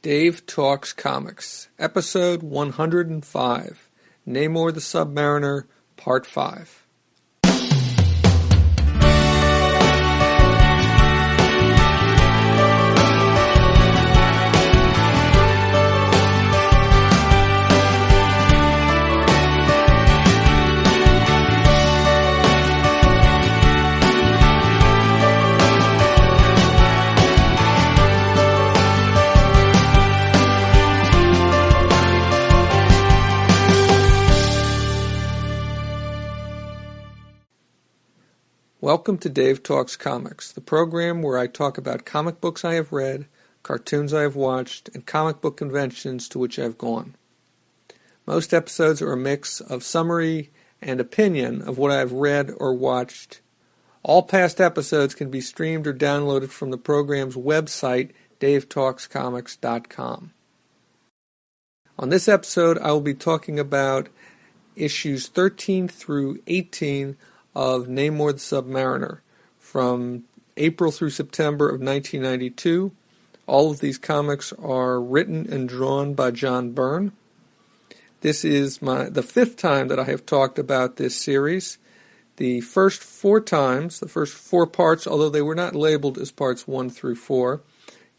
Dave Talks Comics, Episode 105, Namor the Submariner, Part 5. Welcome to Dave Talks Comics, the program where I talk about comic books I have read, cartoons I have watched, and comic book conventions to which I have gone. Most episodes are a mix of summary and opinion of what I have read or watched. All past episodes can be streamed or downloaded from the program's website, davetalkscomics.com. On this episode, I will be talking about issues 13 through 18 of Namor the Submariner from April through September of 1992. All of these comics are written and drawn by John Byrne. This is the fifth time that I have talked about this series. The first four times, the first four parts, although they were not labeled as parts 1 through 4,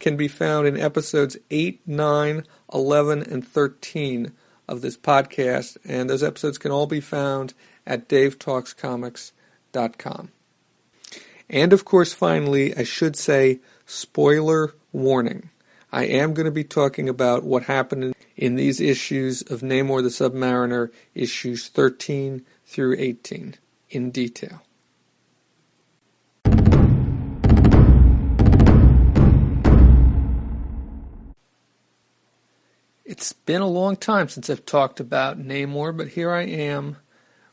can be found in episodes 8, 9, 11, and 13 of this podcast, and those episodes can all be found at davetalkscomics.com. And of course, finally, I should say, spoiler warning. I am going to be talking about what happened in these issues of Namor the Submariner, issues 13 through 18, in detail. It's been a long time since I've talked about Namor, but here I am,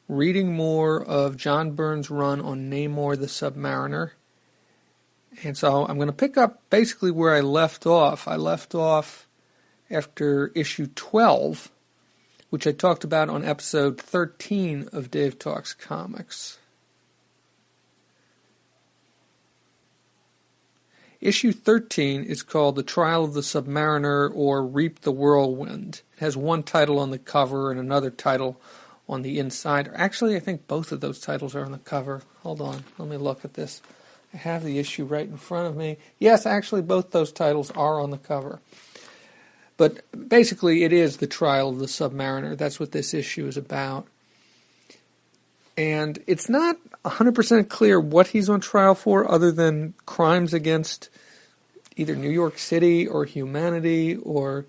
reading more of John Byrne's run on Namor the Submariner. And so I'm going to pick up basically where I left off. I left off after issue 12, which I talked about on episode 13 of Dave Talks Comics. Issue 13 is called The Trial of the Submariner, or Reap the Whirlwind. It has one title on the cover and another title on the inside. Actually, I think both of those titles are on the cover. Hold on, let me look at this. I have the issue right in front of me. Yes, actually, both those titles are on the cover. But basically, it is The Trial of the Submariner. That's what this issue is about. And it's not 100% clear what he's on trial for, other than crimes against either New York City or humanity or...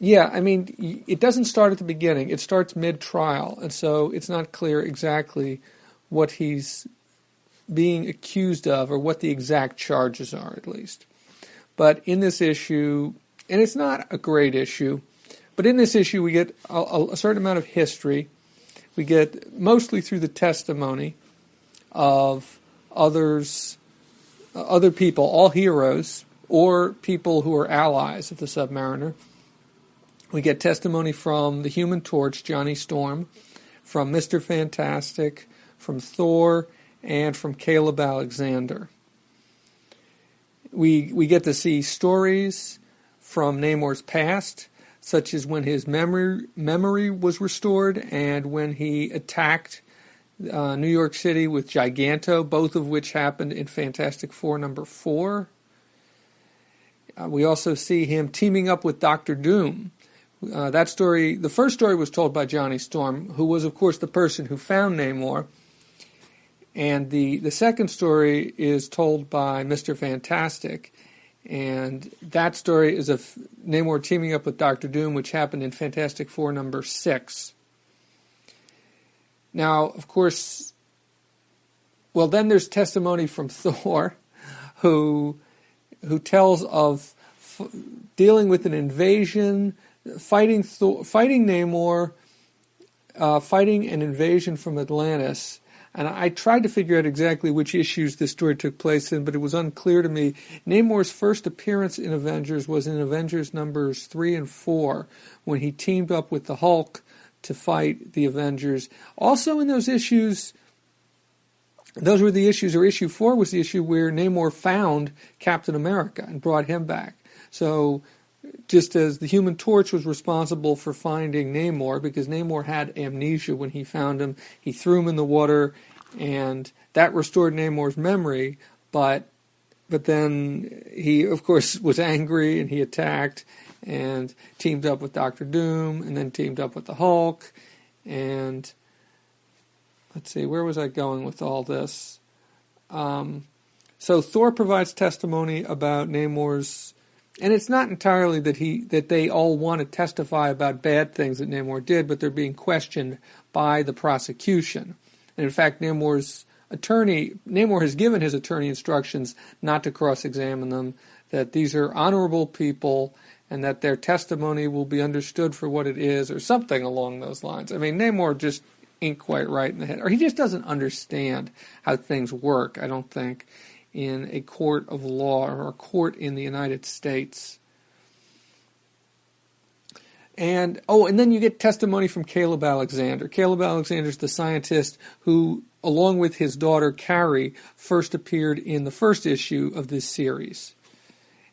Yeah, I mean, it doesn't start at the beginning. It starts mid-trial, and so it's not clear exactly what he's being accused of or what the exact charges are, at least. But in this issue, and it's not a great issue, but in this issue we get a certain amount of history. We get mostly through the testimony of other people, all heroes, or people who are allies of the Submariner. We get testimony from the Human Torch, Johnny Storm, from Mr. Fantastic, from Thor, and from Caleb Alexander. We get to see stories from Namor's past, such as when his memory was restored and when he attacked New York City with Giganto, both of which happened in Fantastic Four number 4. We also see him teaming up with Dr. Doom. That story, the first story was told by Johnny Storm, who was, of course, the person who found Namor. And the second story is told by Mr. Fantastic. And that story is of Namor teaming up with Dr. Doom, which happened in Fantastic Four number 6. Now, of course, well, then there's testimony from Thor, who tells of dealing with an invasion, fighting Namor, fighting an invasion from Atlantis. And I tried to figure out exactly which issues this story took place in, but it was unclear to me. Namor's first appearance in Avengers was in Avengers numbers 3 and 4, when he teamed up with the Hulk to fight the Avengers. Also in those issues, those were the issues, or issue 4 was the issue where Namor found Captain America and brought him back. So just as the Human Torch was responsible for finding Namor, because Namor had amnesia when he found him. He threw him in the water, and that restored Namor's memory, but then he, of course, was angry, and he attacked, and teamed up with Doctor Doom, and then teamed up with the Hulk, and let's see, where was I going with all this? So Thor provides testimony about Namor's, and it's not entirely that they all want to testify about bad things that Namor did, but they're being questioned by the prosecution. And in fact, Namor has given his attorney instructions not to cross-examine them, that these are honorable people, and that their testimony will be understood for what it is, or something along those lines. I mean, Namor just ain't quite right in the head, or he just doesn't understand how things work, I don't think, in a court of law or a court in the United States. And then you get testimony from Caleb Alexander. Caleb Alexander is the scientist who, along with his daughter Carrie, first appeared in the first issue of this series.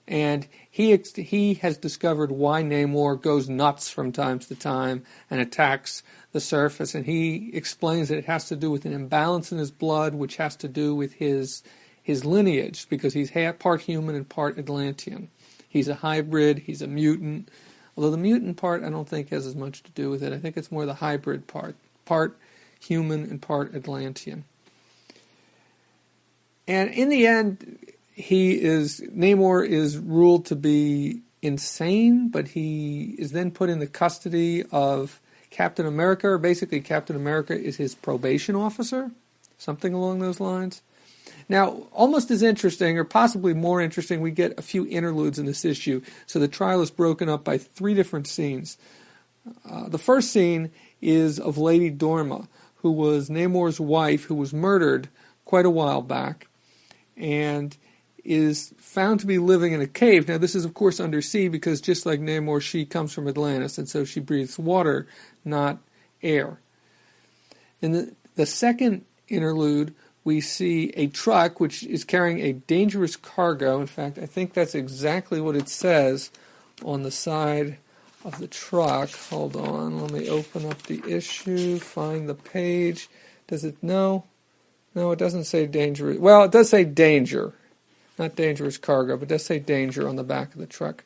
And he has discovered why Namor goes nuts from time to time and attacks the surface. And he explains that it has to do with an imbalance in his blood, which has to do with his lineage, because he's part human and part Atlantean. He's a hybrid, he's a mutant. Although the mutant part I don't think has as much to do with it. I think it's more the hybrid part human and part Atlantean. And in the end, Namor is ruled to be insane, but he is then put in the custody of Captain America, or basically Captain America is his probation officer, something along those lines. Now, almost as interesting, or possibly more interesting, we get a few interludes in this issue. So the trial is broken up by 3 different scenes. The first scene is of Lady Dorma, who was Namor's wife, who was murdered quite a while back, and is found to be living in a cave. Now, this is, of course, undersea, because just like Namor, she comes from Atlantis, and so she breathes water, not air. In the second interlude, we see a truck which is carrying a dangerous cargo. In fact, I think that's exactly what it says on the side of the truck. Hold on, let me open up the issue, find the page. Does it? No, it doesn't say dangerous. Well, it does say danger. Not dangerous cargo, but it does say danger on the back of the truck.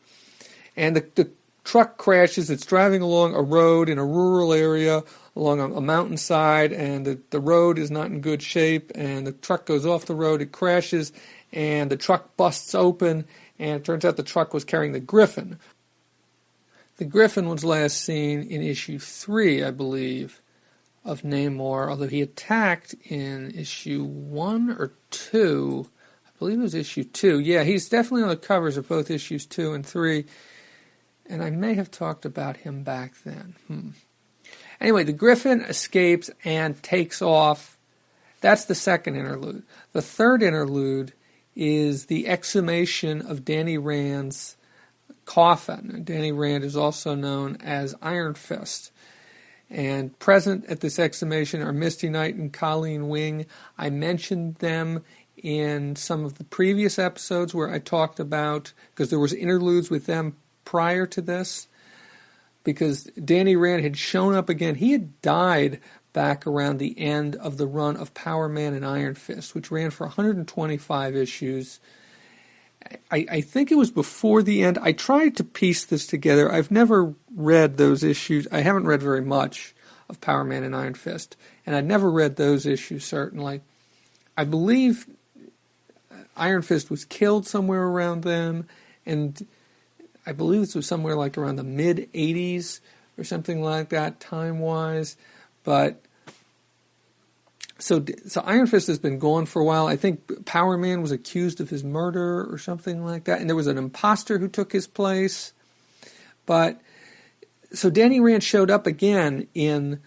And the truck crashes. It's driving along a road in a rural area, along a mountainside, and the road is not in good shape, and the truck goes off the road, it crashes, and the truck busts open, and it turns out the truck was carrying the Griffin. The Griffin was last seen in issue 3, I believe, of Namor, although he attacked in issue 1 or 2. I believe it was issue 2. Yeah, he's definitely on the covers of both issues 2 and 3, and I may have talked about him back then. Anyway, the Griffin escapes and takes off. That's the second interlude. The third interlude is the exhumation of Danny Rand's coffin. Danny Rand is also known as Iron Fist. And present at this exhumation are Misty Knight and Colleen Wing. I mentioned them in some of the previous episodes where I talked about, because there was interludes with them prior to this, because Danny Rand had shown up again. He had died back around the end of the run of Power Man and Iron Fist, which ran for 125 issues. I think it was before the end. I tried to piece this together. I've never read those issues. I haven't read very much of Power Man and Iron Fist, and I'd never read those issues, certainly. I believe Iron Fist was killed somewhere around then, and I believe this was somewhere like around the mid-'80s or something like that, time-wise. But so Iron Fist has been gone for a while. I think Power Man was accused of his murder or something like that, and there was an imposter who took his place. But so Danny Rand showed up again in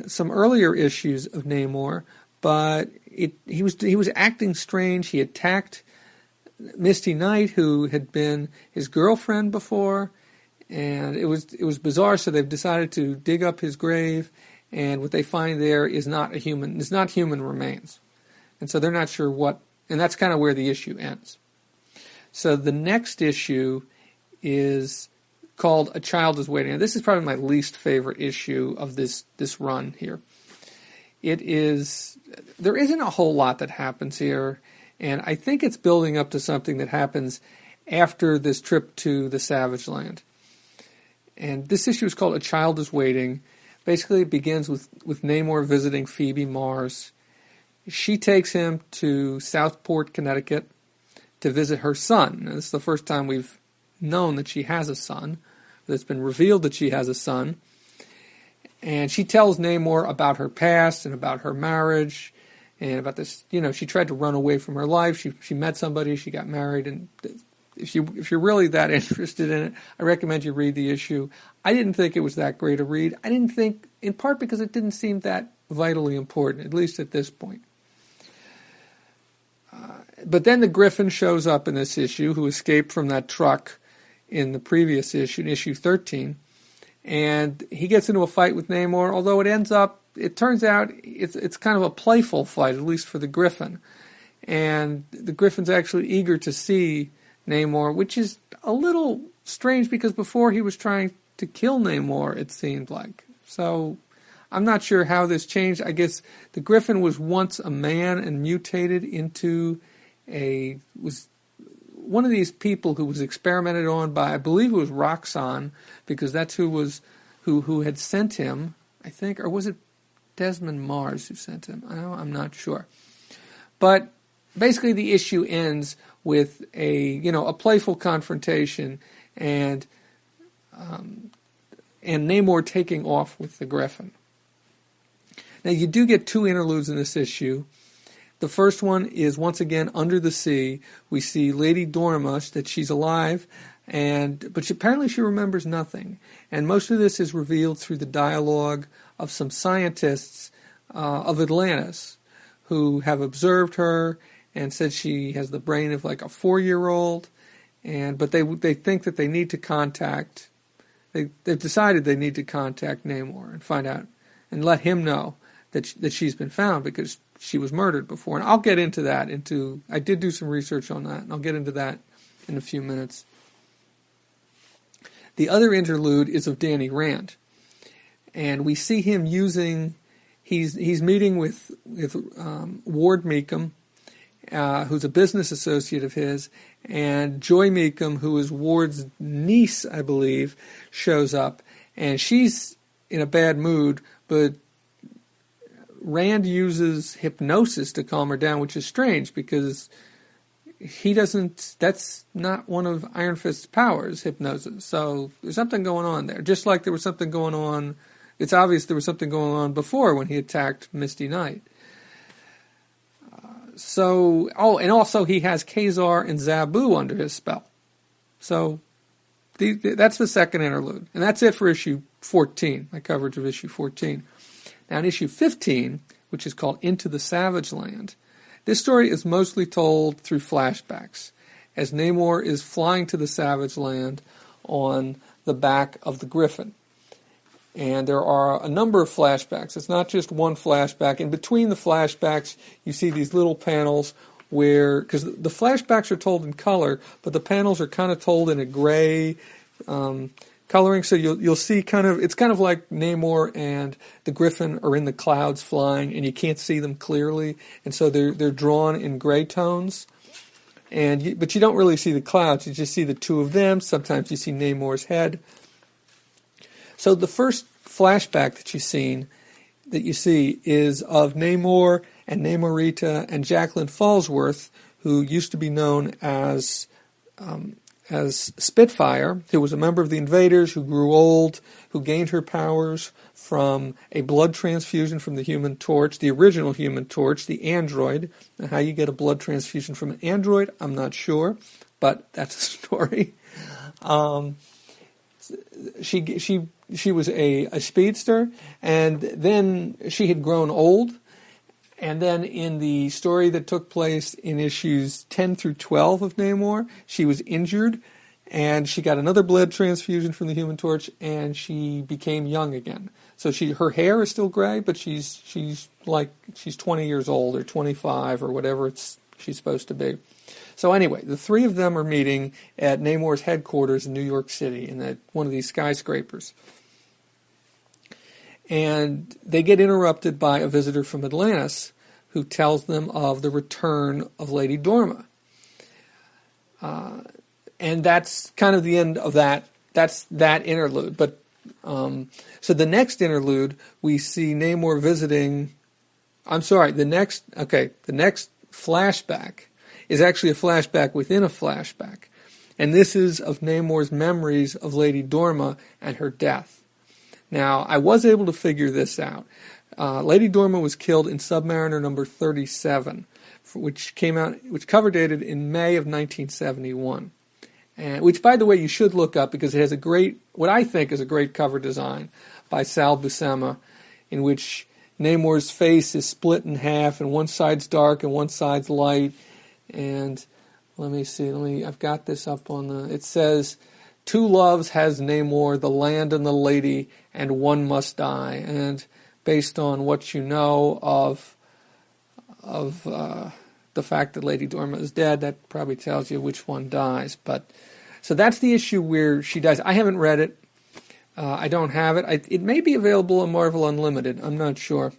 some earlier issues of Namor, but he was acting strange. He attacked Misty Knight, who had been his girlfriend before, and it was bizarre. So they've decided to dig up his grave, and what they find there is not human remains, and so they're not sure what. And that's kind of where the issue ends. So the next issue is called A Child is Waiting. And this is probably my least favorite issue of this run here. There isn't a whole lot that happens here, and I think it's building up to something that happens after this trip to the Savage Land. And this issue is called A Child is Waiting. Basically, it begins with Namor visiting Phoebe Mars. She takes him to Southport, Connecticut, to visit her son. And this is the first time we've known that she has a son. It's been revealed that she has a son. And she tells Namor about her past and about her marriage and about this. She tried to run away from her life. She met somebody. She got married. And if you're really that interested in it, I recommend you read the issue. I didn't think it was that great a read. I didn't think, in part because it didn't seem that vitally important, at least at this point. But then the Griffin shows up in this issue, who escaped from that truck in the previous issue, in issue 13. And he gets into a fight with Namor, although it turns out it's kind of a playful fight, at least for the Griffin. And the Griffin's actually eager to see Namor, which is a little strange because before he was trying to kill Namor, it seemed like. So I'm not sure how this changed. I guess the Griffin was once a man and mutated into was one of these people who was experimented on by, I believe it was Roxxon, because that's who had sent him, I think, or was it Desmond Mars who sent him? I'm not sure. But basically the issue ends with a playful confrontation and Namor taking off with the Griffin. Now you do get two interludes in this issue. The first one is, once again, under the sea. We see Lady Dormish, that she's alive, but apparently she remembers nothing. And most of this is revealed through the dialogue of some scientists of Atlantis who have observed her and said she has the brain of like a 4-year-old. But they think that they need to contact. They've decided they need to contact Namor and find out and let him know that she's been found because she was murdered before. And I'll get into that. I did do some research on that, and I'll get into that in a few minutes. The other interlude is of Danny Rand. And we see him he's meeting with Ward Meekum, who's a business associate of his, and Joy Meekum, who is Ward's niece, I believe, shows up. And she's in a bad mood, but Rand uses hypnosis to calm her down, which is strange because that's not one of Iron Fist's powers, hypnosis. So there's something going on there. Just like there was something going on, it's obvious there was something going on before when he attacked Misty Knight. And also he has Kazar and Zabu under his spell. So that's the second interlude. And that's it for issue 14, my coverage of issue 14. Now in issue 15, which is called Into the Savage Land, this story is mostly told through flashbacks, as Namor is flying to the Savage Land on the back of the Griffin. And there are a number of flashbacks. It's not just one flashback. In between the flashbacks, you see these little panels because the flashbacks are told in color, but the panels are kind of told in a gray coloring, so you'll see it's kind of like Namor and the Griffin are in the clouds flying, and you can't see them clearly, and so they're drawn in gray tones. But you don't really see the clouds; you just see the two of them. Sometimes you see Namor's head. So the first flashback that you see is of Namor and Namorita and Jacqueline Fallsworth, who used to be known as Spitfire, who was a member of the Invaders, who grew old, who gained her powers from a blood transfusion from the Human Torch, the original Human Torch, the android. Now, how you get a blood transfusion from an android, I'm not sure, but that's a story. She was a speedster, and then she had grown old. And then in the story that took place in issues 10 through 12 of Namor, she was injured, and she got another blood transfusion from the Human Torch, and she became young again. So her hair is still gray, but she's 20 years old or 25 or whatever she's supposed to be. So anyway, the three of them are meeting at Namor's headquarters in New York City in one of these skyscrapers. And they get interrupted by a visitor from Atlantis who tells them of the return of Lady Dorma. And that's kind of the end of that. That's that interlude. But so the next interlude, we see Namor visiting. The next flashback is actually a flashback within a flashback, and this is of Namor's memories of Lady Dorma and her death. Now, I was able to figure this out. Lady Dorma was killed in Submariner number 37, which cover dated in May of 1971. And which, by the way, you should look up because it has what I think is a great cover design by Sal Buscema, in which Namor's face is split in half, and one side's dark and one side's light. And let me see, I've got this up it says, "Two loves has Namor, the land and the lady, and one must die." And based on what you know of the fact that Lady Dorma is dead, that probably tells you which one dies. But so that's the issue where she dies. I haven't read it. I don't have it. It may be available on Marvel Unlimited. I'm not sure.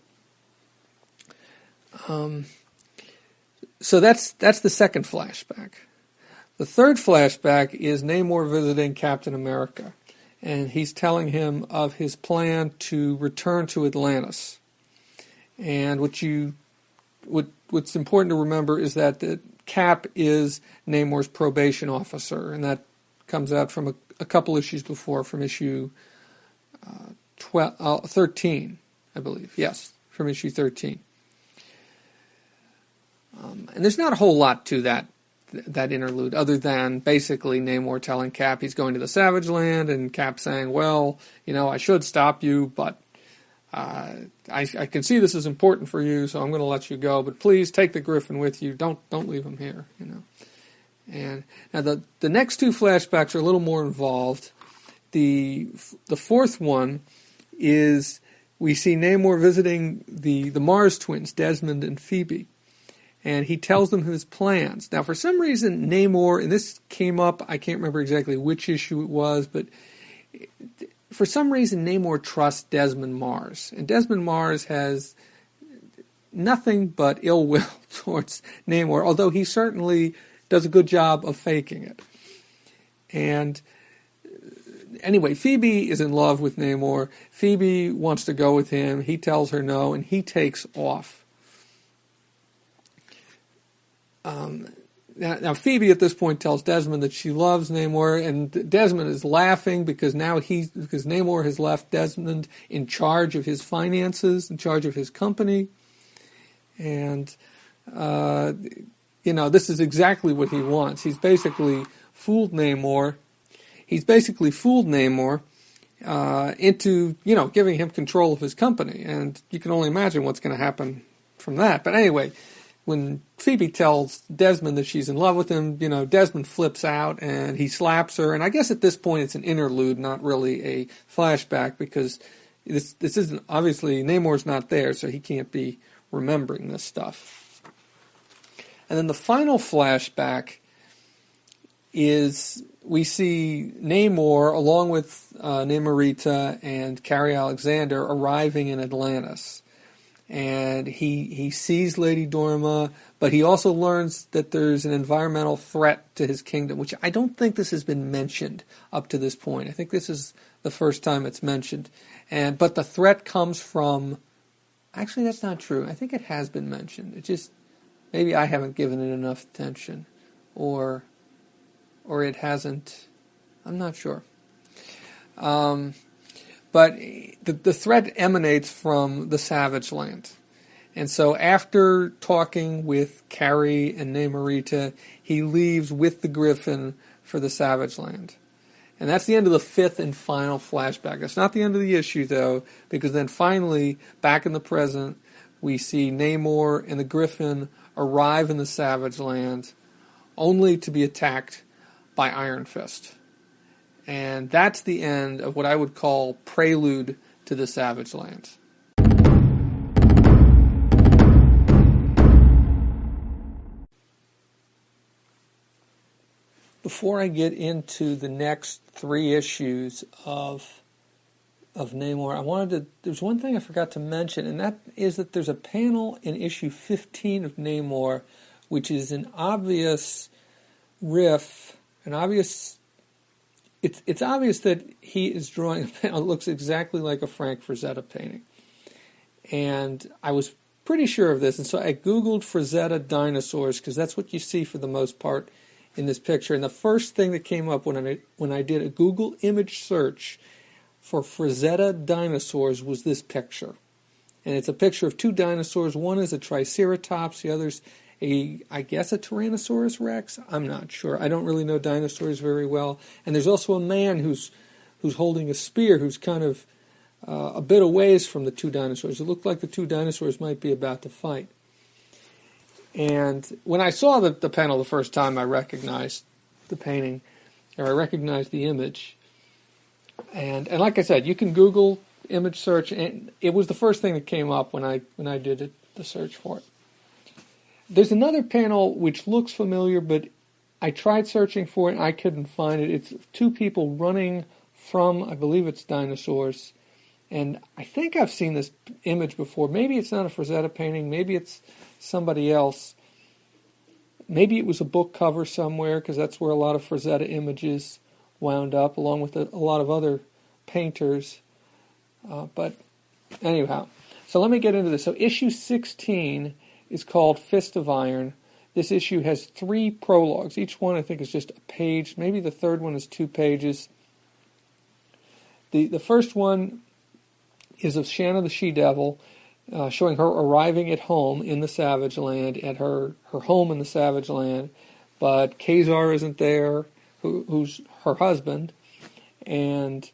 So that's the second flashback. The third flashback is Namor visiting Captain America, and he's telling him of his plan to return to Atlantis. And what's important to remember is that the Cap is Namor's probation officer, and that comes out from a couple issues before, from issue 13, I believe. Yes, from issue 13. And there's not a whole lot to that interlude, other than basically Namor telling Cap he's going to the Savage Land, and Cap saying, well, I should stop you, but I can see this is important for you, so I'm going to let you go, but please take the Griffin with you. Don't leave him here, And now the next two flashbacks are a little more involved. The fourth one is we see Namor visiting the Mars twins, Desmond and Phoebe. And he tells them his plans. Now, for some reason, Namor, and this came up, I can't remember exactly which issue it was, but for some reason, Namor trusts Desmond Mars. And Desmond Mars has nothing but ill will towards Namor, although he certainly does a good job of faking it. And anyway, Phoebe is in love with Namor. Phoebe wants to go with him. He tells her no, and he takes off. Now Phoebe at this point tells Desmond that she loves Namor, and Desmond is laughing because Namor has left Desmond in charge of his finances, in charge of his company, and this is exactly what he wants. He's basically fooled Namor. Into giving him control of his company, and you can only imagine what's going to happen from that. But anyway, when Phoebe tells Desmond that she's in love with him, Desmond flips out and he slaps her. And I guess at this point it's an interlude, not really a flashback, because this isn't, obviously Namor's not there, so he can't be remembering this stuff. And then the final flashback is we see Namor, along with Namorita and Carrie Alexander, arriving in Atlantis. And he sees Lady Dorma, but he also learns that there's an environmental threat to his kingdom, which I don't think this has been mentioned up to this point. I think this is the first time it's mentioned. But the threat comes from... Actually, that's not true. I think it has been mentioned. It just... Maybe I haven't given it enough attention. Or it hasn't... I'm not sure. But the threat emanates from the Savage Land. And so after talking with Carrie and Namorita, he leaves with the Griffin for the Savage Land. And that's the end of the fifth and final flashback. That's not the end of the issue, though, because then finally, back in the present, we see Namor and the Griffin arrive in the Savage Land, only to be attacked by Iron Fist. And that's the end of what I would call Prelude to the Savage Land. before I get into the next 3 issues of Namor, there's one thing I forgot to mention, and that is that there's a panel in issue 15 of Namor, which is an obvious riff, it's obvious that he is drawing a panel that looks exactly like a Frank Frazetta painting. And I was pretty sure of this, and so I Googled Frazetta dinosaurs, because that's what you see for the most part in this picture. And the first thing that came up when I did a Google image search for Frazetta dinosaurs was this picture. And it's a picture of 2 dinosaurs. One is a Triceratops, the other's I guess a Tyrannosaurus Rex. I'm not sure. I don't really know dinosaurs very well. And there's also a man who's holding a spear, who's kind of a bit a ways from the 2 dinosaurs. It looked like the 2 dinosaurs might be about to fight. And when I saw the panel the first time, I recognized the painting, or I recognized the image. And like I said, you can Google image search, and it was the first thing that came up when I did the search for it. There's another panel which looks familiar, but I tried searching for it and I couldn't find it. It's 2 people running from, I believe it's dinosaurs. And I think I've seen this image before. Maybe it's not a Frazetta painting. Maybe it's somebody else. Maybe it was a book cover somewhere, because that's where a lot of Frazetta images wound up, along with a lot of other painters. But anyhow, so let me get into this. So issue 16 is called Fist of Iron. This issue has 3 prologues. Each one, I think, is just a page. Maybe the third one is 2 pages. The first one is of Shanna the She-Devil, showing her arriving at home in the Savage Land, at her home in the Savage Land. But Kazar isn't there, who's her husband, and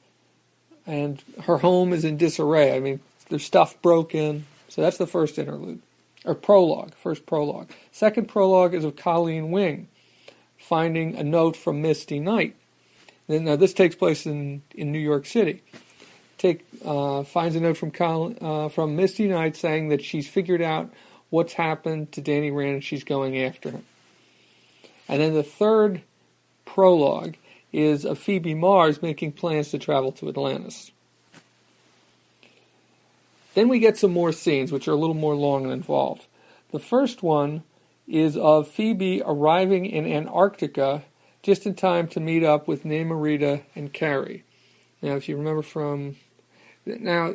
her home is in disarray. I mean, there's stuff broken. So that's the first interlude. Or prologue, first prologue. Second prologue is of Colleen Wing finding a note from Misty Knight. Now this takes place in New York City. Finds a note from Misty Knight saying that she's figured out what's happened to Danny Rand and she's going after him. And then the third prologue is of Phoebe Mars making plans to travel to Atlantis. Then we get some more scenes, which are a little more long and involved. The first one is of Phoebe arriving in Antarctica just in time to meet up with Namorita and Carrie. Now, if you remember from... Now,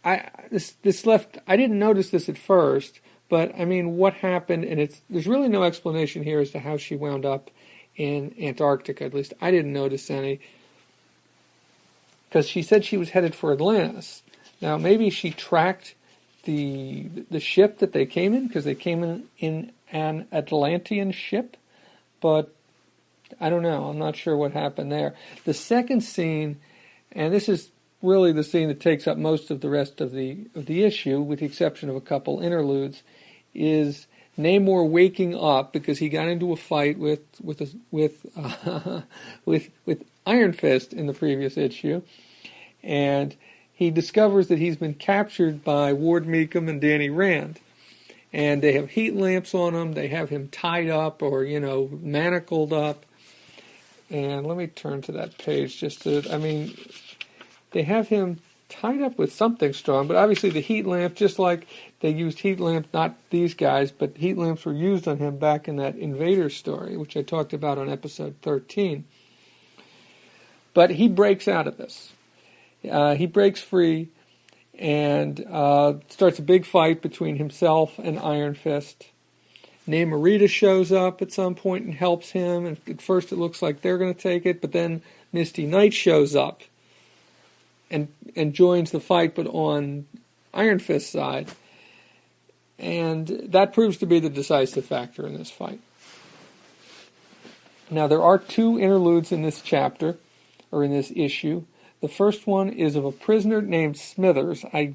I didn't notice this at first, but, I mean, what happened, and there's really no explanation here as to how she wound up in Antarctica. At least I didn't notice any, because she said she was headed for Atlantis. Now, maybe she tracked the ship that they came in, because they came in an Atlantean ship, but I don't know. I'm not sure what happened there. The second scene, and this is really the scene that takes up most of the rest of the issue, with the exception of a couple interludes, is Namor waking up because he got into a fight with Iron Fist in the previous issue, and he discovers that he's been captured by Ward Meekum and Danny Rand. And they have heat lamps on him. They have him tied up or, manacled up. And let me turn to that page they have him tied up with something strong. But obviously the heat lamp, just like they used heat lamps, not these guys, but heat lamps were used on him back in that Invader story, which I talked about on episode 13. But he breaks out of this. He breaks free and starts a big fight between himself and Iron Fist. Namorita shows up at some point and helps him, and at first it looks like they're going to take it, but then Misty Knight shows up and joins the fight, but on Iron Fist's side. And that proves to be the decisive factor in this fight. Now, there are 2 interludes in this chapter, or in this issue. The first one is of a prisoner named Smithers. I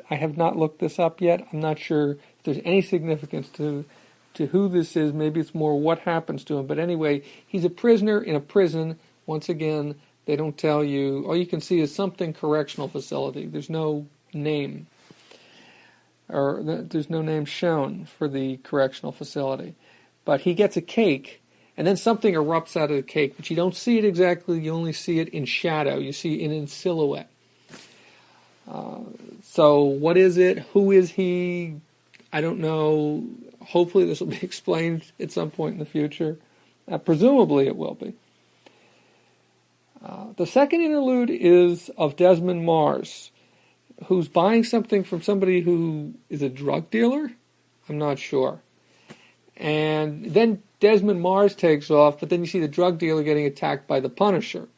have not looked this up yet. I'm not sure if there's any significance to who this is. Maybe it's more what happens to him. But anyway, he's a prisoner in a prison. Once again, they don't tell you. All you can see is something correctional facility. There's no name. There's no name shown for the correctional facility. But he gets a cake And then something erupts out of the cake, but you don't see it exactly. You only see it in shadow. You see it in silhouette. So what is it? Who is he? I don't know. Hopefully this will be explained at some point in the future. Presumably it will be. The second interlude is of Desmond Mars, who's buying something from somebody who is a drug dealer. I'm not sure. And then Desmond Mars takes off, but then you see the drug dealer getting attacked by the Punisher.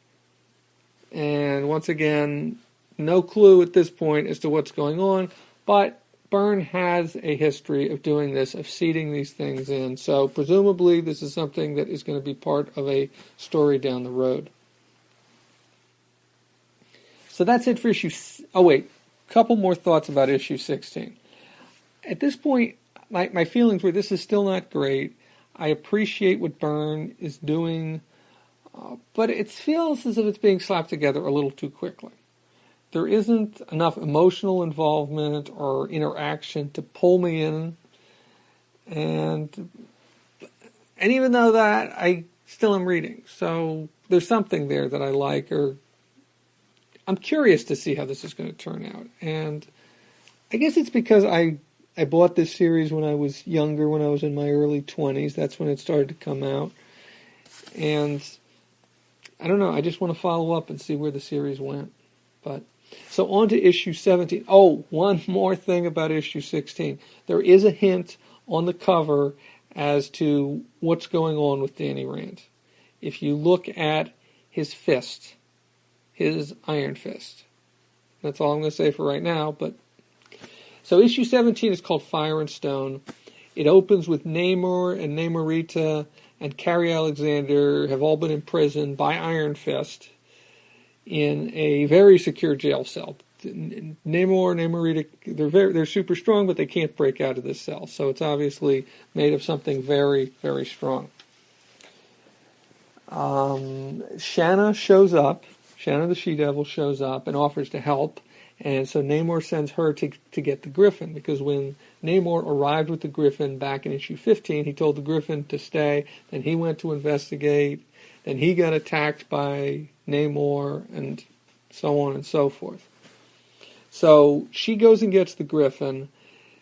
And once again, no clue at this point as to what's going on, but Byrne has a history of doing this, of seeding these things in. So presumably this is something that is going to be part of a story down the road. So that's it for issue... Oh, wait. A couple more thoughts about issue 16. At this point, my feelings were this is still not great. I appreciate what Byrne is doing, but it feels as if it's being slapped together a little too quickly. There isn't enough emotional involvement or interaction to pull me in. And even though that, I still am reading. So there's something there that I like, or I'm curious to see how this is going to turn out. And I guess it's because I bought this series when I was younger, when I was in my early 20s. That's when it started to come out. And I don't know, I just want to follow up and see where the series went. But so on to issue 17. Oh, one more thing about issue 16. There is a hint on the cover as to what's going on with Danny Rand. If you look at his fist, his Iron Fist. That's all I'm going to say for right now. But so issue 17 is called Fire and Stone. It opens with Namor and Namorita and Carrie Alexander have all been imprisoned by Iron Fist in a very secure jail cell. Namorita, they're super strong, but they can't break out of this cell. So it's obviously made of something very, very strong. Shanna shows up. Shanna the She-Devil shows up and offers to help. And so Namor sends her to get the Griffin, because when Namor arrived with the Griffin back in issue 15, he told the Griffin to stay. Then he went to investigate. Then he got attacked by Namor, and so on and so forth. So she goes and gets the Griffin.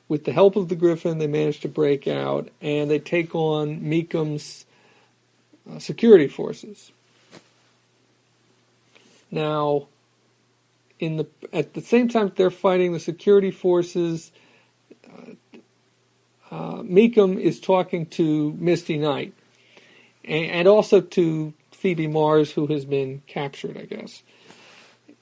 With the help of the Griffin, they manage to break out, and they take on Meekham's security forces. Now, at the same time they're fighting the security forces, Meekham is talking to Misty Knight, and also to Phoebe Mars, who has been captured, I guess.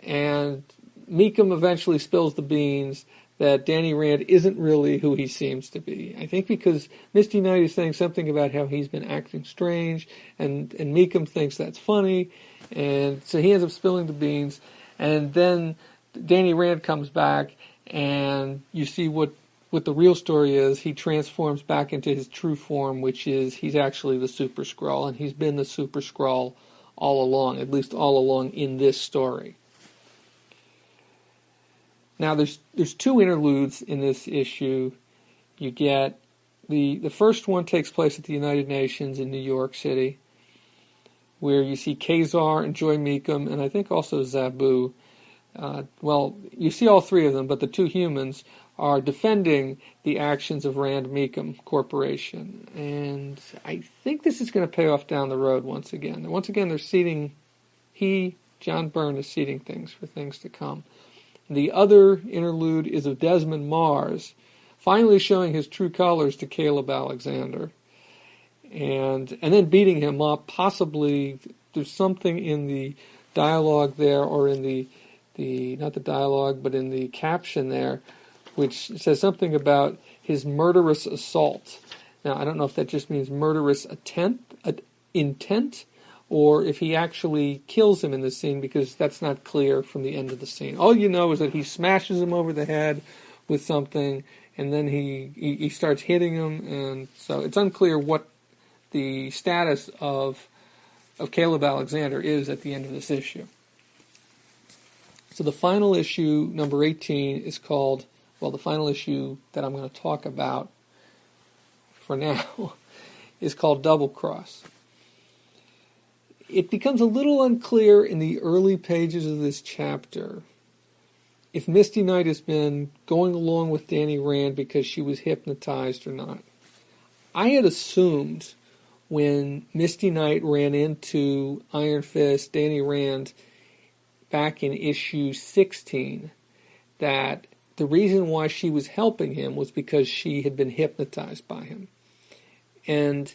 And Meekham eventually spills the beans that Danny Rand isn't really who he seems to be. I think because Misty Knight is saying something about how he's been acting strange, and Meekham thinks that's funny, and so he ends up spilling the beans. And then Danny Rand comes back, and you see what the real story is. He transforms back into his true form, which is he's actually the Super Skrull, and he's been the Super Skrull all along, at least all along in this story. Now, there's two interludes in this issue. You get the first one takes place at the United Nations in New York City, where you see Kazar and Joy Meekham, and I think also Zabu. Well, you see all three of them, but the two humans are defending the actions of Rand Meekham Corporation. And I think this is going to pay off down the road once again. And once again, they're seeding, John Byrne, is seeding things for things to come. The other interlude is of Desmond Mars, finally showing his true colors to Caleb Alexander. And then beating him up. Possibly there's something in the dialogue there, or in the not the dialogue, but in the caption there, which says something about his murderous assault. Now, I don't know if that just means murderous intent, or if he actually kills him in this scene, because that's not clear from the end of the scene. All you know is that he smashes him over the head with something, and then he starts hitting him, and so it's unclear what the status of Caleb Alexander is at the end of this issue. So the final issue, number 18, is called, well, the final issue that I'm going to talk about for now is called Double Cross. it becomes a little unclear in the early pages of this chapter if Misty Knight has been going along with Danny Rand because she was hypnotized or not. I had assumed when Misty Knight ran into Iron Fist, Danny Rand, back in issue 16, that the reason why she was helping him was because she had been hypnotized by him. And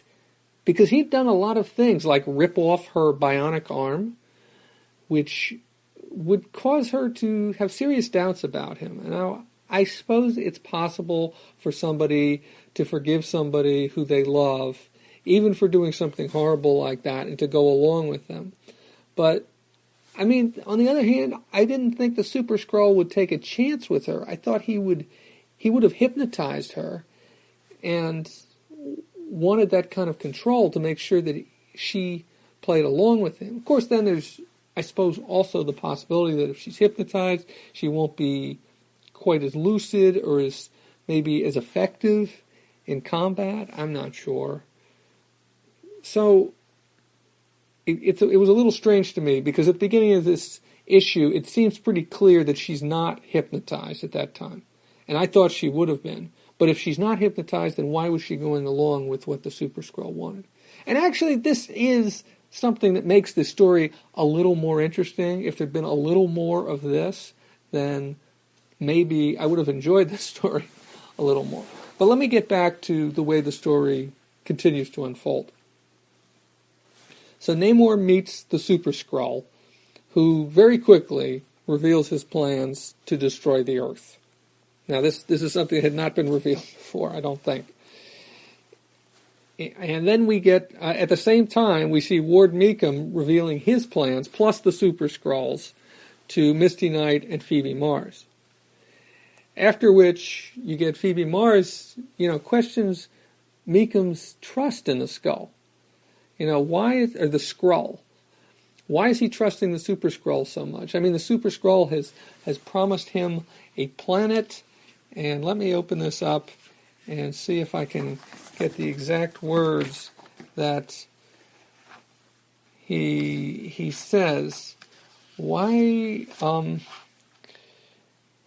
because he'd done a lot of things, like rip off her bionic arm, which would cause her to have serious doubts about him. And I suppose it's possible for somebody to forgive somebody who they love, even for doing something horrible like that, and to go along with them. But, I mean, on the other hand, I didn't think the Super Skrull would take a chance with her. I thought he would have hypnotized her and wanted that kind of control to make sure that she played along with him. Of course, then there's, I suppose, also the possibility that if she's hypnotized, she won't be quite as lucid or maybe as effective in combat. I'm not sure. So it was a little strange to me, because at the beginning of this issue, it seems pretty clear that she's not hypnotized at that time. And I thought she would have been. But if she's not hypnotized, then why was she going along with what the Super Skrull wanted? And actually, this is something that makes this story a little more interesting. If there'd been a little more of this, then maybe I would have enjoyed this story a little more. But let me get back to the way the story continues to unfold. So Namor meets the Super Skrull, who very quickly reveals his plans to destroy the Earth. Now, this is something that had not been revealed before, I don't think. And then we get, at the same time, we see Ward Meekum revealing his plans, plus the Super Skrulls, to Misty Knight and Phoebe Mars. After which, you get Phoebe Mars, questions Meekum's trust in the Skull. The Skrull. Why is he trusting the Super Skrull so much? I mean, the Super Skrull has promised him a planet. And let me open this up and see if I can get the exact words that he says. Why?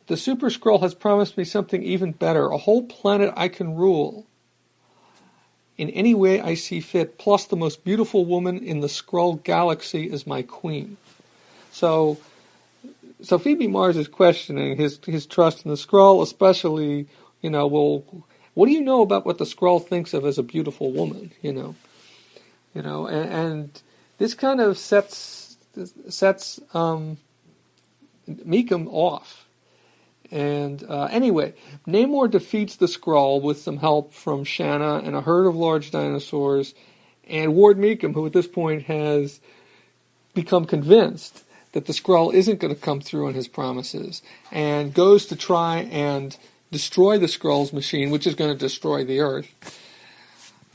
The Super Skrull has promised me something even better, a whole planet I can rule in any way I see fit, plus the most beautiful woman in the Skrull galaxy is my queen. So Phoebe Mars is questioning his trust in the Skrull, especially, well, what do you know about what the Skrull thinks of as a beautiful woman, and this kind of sets Meekum off. And anyway, Namor defeats the Skrull with some help from Shanna and a herd of large dinosaurs, and Ward Meekum, who at this point has become convinced that the Skrull isn't going to come through on his promises, and goes to try and destroy the Skrull's machine, which is going to destroy the Earth.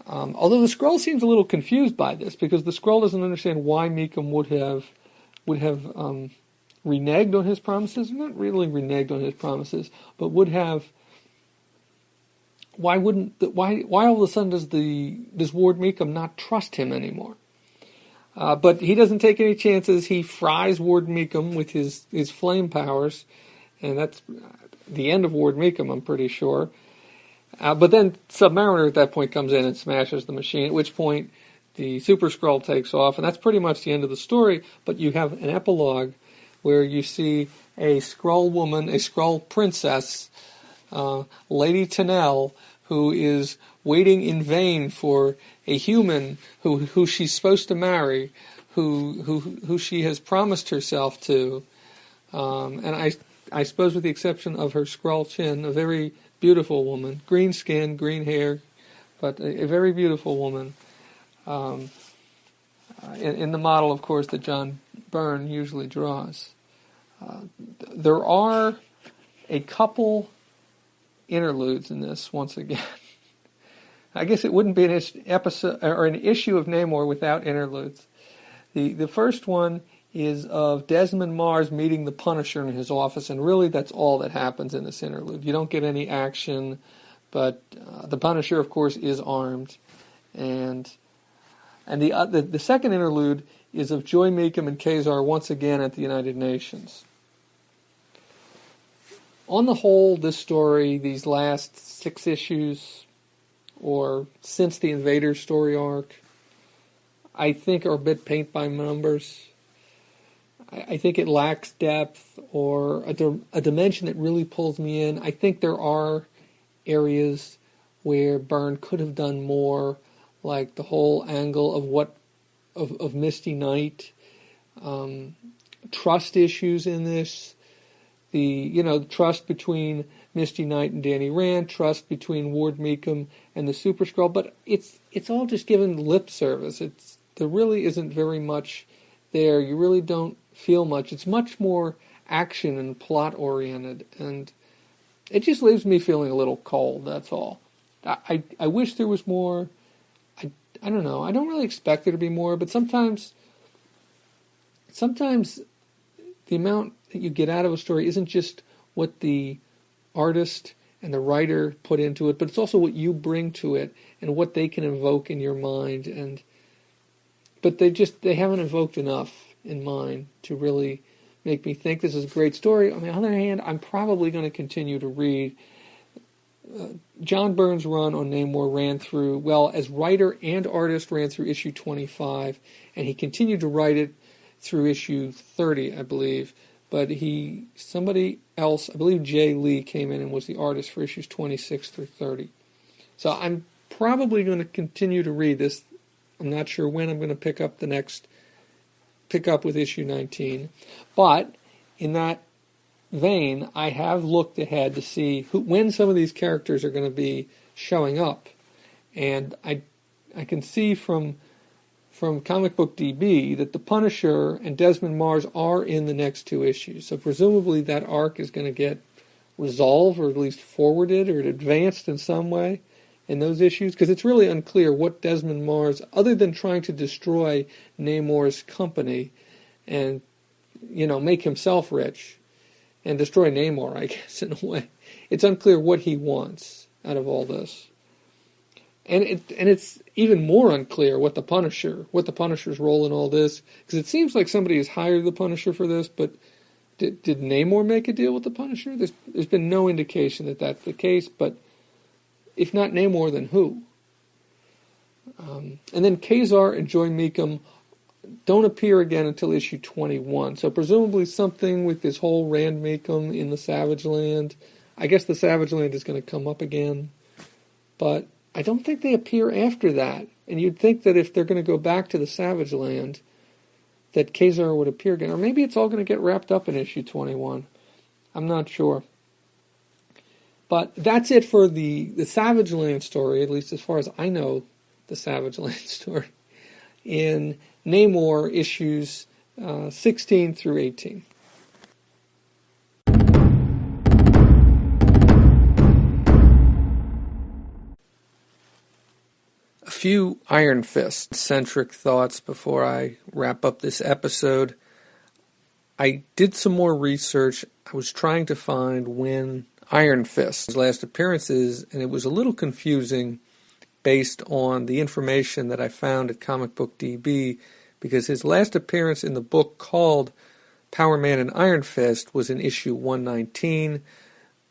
Although the Skrull seems a little confused by this, because the Skrull doesn't understand why Meekum would have reneged on his promises. Not really reneged on his promises, but would have. Why all of a sudden does Ward Meekum not trust him anymore? But he doesn't take any chances. He fries Ward Meekum with his flame powers, and that's the end of Ward Meekum, I'm pretty sure. But then Submariner at that point comes in and smashes the machine, at which point the Super Skrull takes off, and that's pretty much the end of the story. But you have an epilogue where you see a Skrull woman, a Skrull princess, Lady Tennell, who is waiting in vain for a human who she's supposed to marry, who she has promised herself to, and I suppose with the exception of her Skrull chin, a very beautiful woman, green skin, green hair, but a very beautiful woman, in the model, of course, that John Byrne usually draws. There are a couple interludes in this, once again. I guess it wouldn't be an episode or an issue of Namor without interludes. The first one is of Desmond Mars meeting the Punisher in his office, and really that's all that happens in this interlude. You don't get any action, but the Punisher, of course, is armed, and the second interlude is of Joy Meacham and Kazar once again at the United Nations. On the whole, this story, these last 6 issues, or since the Invaders story arc, I think are a bit paint by numbers. I think it lacks depth or a dimension that really pulls me in. I think there are areas where Byrne could have done more, like the whole angle of Misty Knight, trust issues in this, the trust between Misty Knight and Danny Rand, trust between Ward Meacham and the Super Skrull, but it's all just given lip service. There really isn't very much there. You really don't feel much. It's much more action and plot oriented, and it just leaves me feeling a little cold. That's all. I wish there was more. I don't know. I don't really expect there to be more, but sometimes the amount that you get out of a story isn't just what the artist and the writer put into it, but it's also what you bring to it and what they can evoke in your mind. But they haven't evoked enough in mine to really make me think this is a great story. On the other hand, I'm probably going to continue to read. John Byrne's run on Namor ran through, as writer and artist, ran through issue 25, and he continued to write it through issue 30, I believe. But somebody else, I believe Jay Lee, came in and was the artist for issues 26 through 30. So I'm probably going to continue to read this. I'm not sure when I'm going to pick up with issue 19. But in that vein, I have looked ahead to see when some of these characters are going to be showing up. And I can see from Comic Book DB that the Punisher and Desmond Mars are in the next 2 issues. So presumably that arc is going to get resolved, or at least forwarded or advanced in some way in those issues, because it's really unclear what Desmond Mars, other than trying to destroy Namor's company and, make himself rich and destroy Namor, I guess, in a way. It's unclear what he wants out of all this. And it's even more unclear what the Punisher's role in all this, because it seems like somebody has hired the Punisher for this, but did Namor make a deal with the Punisher? There's been no indication that that's the case, but if not Namor, then who? And then Kazar and Joy Meacham don't appear again until issue 21, so presumably something with this whole Rand Meacham in the Savage Land. I guess the Savage Land is going to come up again, but I don't think they appear after that. And you'd think that if they're going to go back to the Savage Land, that Kazar would appear again. Or maybe it's all going to get wrapped up in issue 21. I'm not sure. But that's it for the Savage Land story, at least as far as I know the Savage Land story, in Namor issues 16 through 18. A few Iron Fist-centric thoughts before I wrap up this episode. I did some more research. I was trying to find when Iron Fist's last appearances, and it was a little confusing based on the information that I found at Comic Book DB, because his last appearance in the book called Power Man and Iron Fist was in issue 119,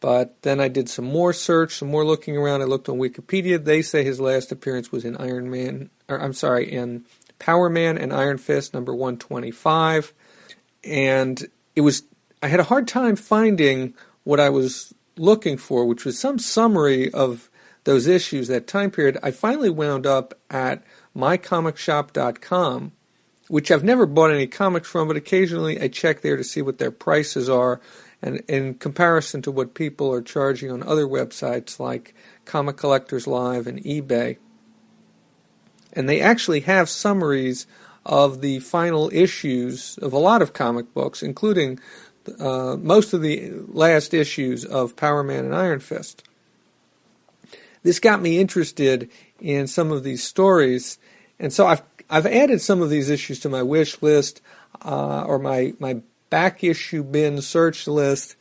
but then I did some more search, some more looking around. I looked on Wikipedia. They say his last appearance was in in Power Man and Iron Fist number 125, and I had a hard time finding what I was looking for, which was some summary of those issues, that time period. I finally wound up at mycomicshop.com, which I've never bought any comics from, but occasionally I check there to see what their prices are, and in comparison to what people are charging on other websites like Comic Collectors Live and eBay. And they actually have summaries of the final issues of a lot of comic books, including most of the last issues of Power Man and Iron Fist. This got me interested in some of these stories, and so I've added some of these issues to my wish list, or my back issue bin search list,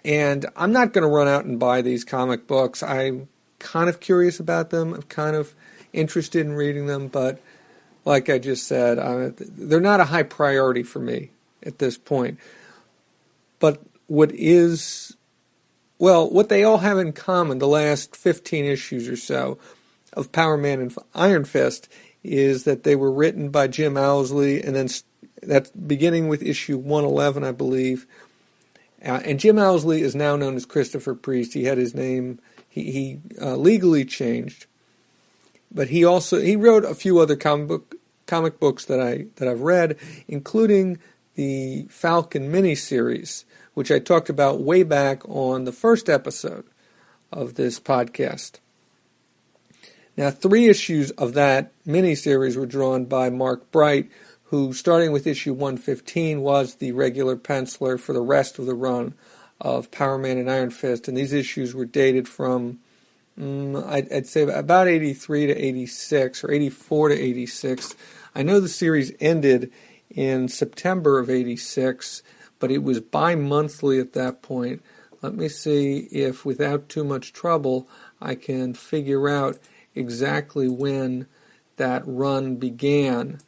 and I'm not going to run out and buy these comic books. I'm kind of curious about them. I'm kind of interested in reading them, but like I just said, they're not a high priority for me at this point. But what they all have in common, the last 15 issues or so of Power Man and Iron Fist, is that they were written by Jim Owsley, and then that's beginning with issue 111, I believe. And Jim Owsley is now known as Christopher Priest. He had his name, he legally changed. But he wrote a few other comic books that I've read, including the Falcon miniseries, which I talked about way back on the first episode of this podcast. Now, 3 issues of that miniseries were drawn by Mark Bright, who, starting with issue 115, was the regular penciler for the rest of the run of Power Man and Iron Fist. And these issues were dated from, I'd say, about 83 to 86, or 84 to 86. I know the series ended in September of 86, but it was bi-monthly at that point. Let me see if, without too much trouble, I can figure out exactly when that run began.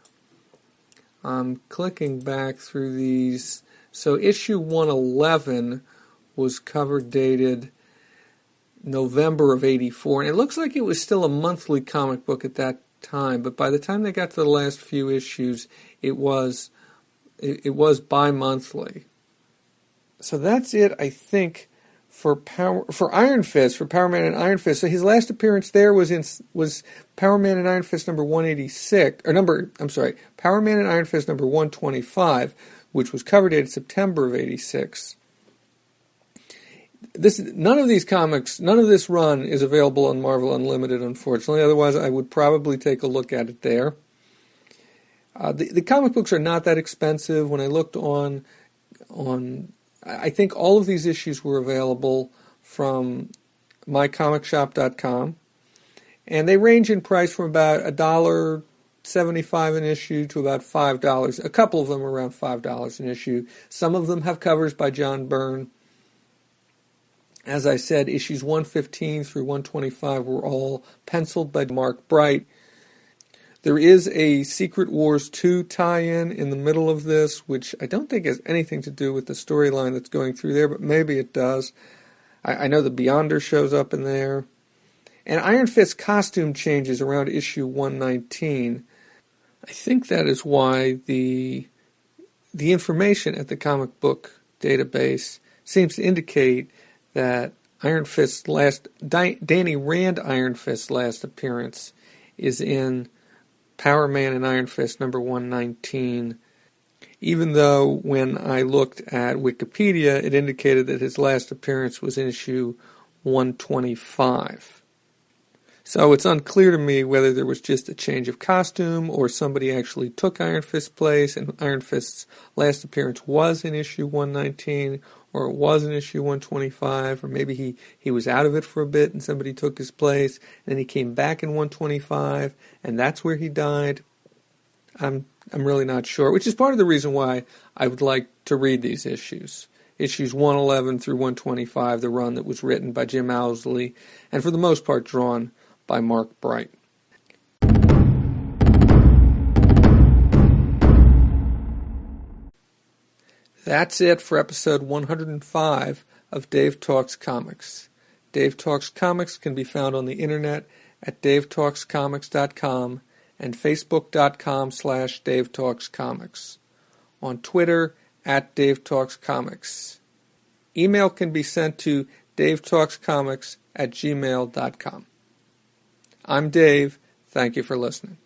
I'm clicking back through these. So issue 111 was cover dated November of 84, and it looks like it was still a monthly comic book at that time, but by the time they got to the last few issues, it was bi-monthly. So that's it, I think, for Iron Fist, for Power Man and Iron Fist. So his last appearance there was Power Man and Iron Fist number 186, Power Man and Iron Fist number 125, which was cover dated September of 86. None of this run is available on Marvel Unlimited, unfortunately. Otherwise, I would probably take a look at it there. The comic books are not that expensive. When I looked on, I think all of these issues were available from mycomicshop.com, and they range in price from about $1.75 an issue to about $5. A couple of them are around $5 an issue. Some of them have covers by John Byrne. As I said, issues 115 through 125 were all penciled by Mark Bright. There is a Secret Wars 2 tie-in in the middle of this, which I don't think has anything to do with the storyline that's going through there, but maybe it does. I know the Beyonder shows up in there. And Iron Fist's costume changes around issue 119. I think that is why the information at the comic book database seems to indicate that Iron Fist's Danny Rand Iron Fist's last appearance is in Power Man and Iron Fist number 119, even though when I looked at Wikipedia, it indicated that his last appearance was in issue 125. So it's unclear to me whether there was just a change of costume or somebody actually took Iron Fist's place and Iron Fist's last appearance was in issue 119, or it was in issue 125, or maybe he was out of it for a bit and somebody took his place, and then he came back in 125, and that's where he died. I'm really not sure, which is part of the reason why I would like to read these issues. Issues 111 through 125, the run that was written by Jim Owsley, and for the most part drawn by Mark Bright. That's it for episode 105 of Dave Talks Comics. Dave Talks Comics can be found on the internet at davetalkscomics.com and facebook.com/DaveTalksComics. On Twitter at DaveTalksComics. Email can be sent to davetalkscomics@gmail.com. I'm Dave. Thank you for listening.